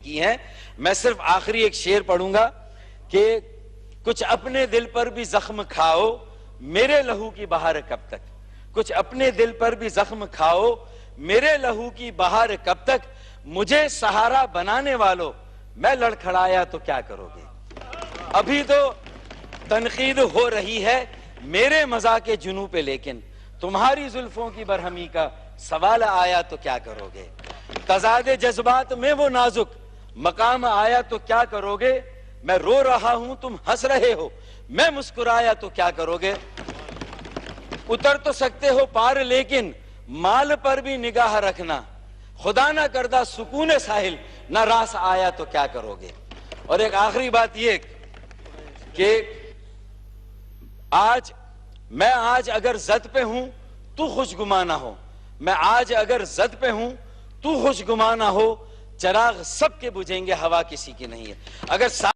کی ہیں. میں صرف آخری ایک شعر پڑھوں گا کہ کچھ اپنے دل پر بھی زخم کھاؤ میرے لہو کی بہار کب تک. کچھ اپنے دل پر بھی زخم کھاؤ میرے لہو کی بہار کب تک. مجھے سہارا بنانے والوں میں لڑکھڑایا تو کیا کرو گے. ابھی تو تنقید ہو رہی ہے میرے مذاق جنوں پہ لیکن تمہاری زلفوں کی برہمی کا سوال آیا تو کیا کرو گے. تضاد جذبات میں وہ نازک مقام آیا تو کیا کرو گے. میں رو رہا ہوں تم ہنس رہے ہو میں مسکرایا تو کیا کرو گے. اتر تو سکتے ہو پار لیکن مال پر بھی نگاہ رکھنا. خدا نہ کردہ سکون ساحل نہ راس آیا تو کیا کرو گے. اور ایک آخری بات یہ کہ میں آج اگر زد پہ ہوں تو خوش گما نہ ہو. میں آج اگر زد پہ ہوں تو خوش گما نہ ہو. چراغ سب کے بجھیں گے ہوا کسی کی نہیں ہے. اگر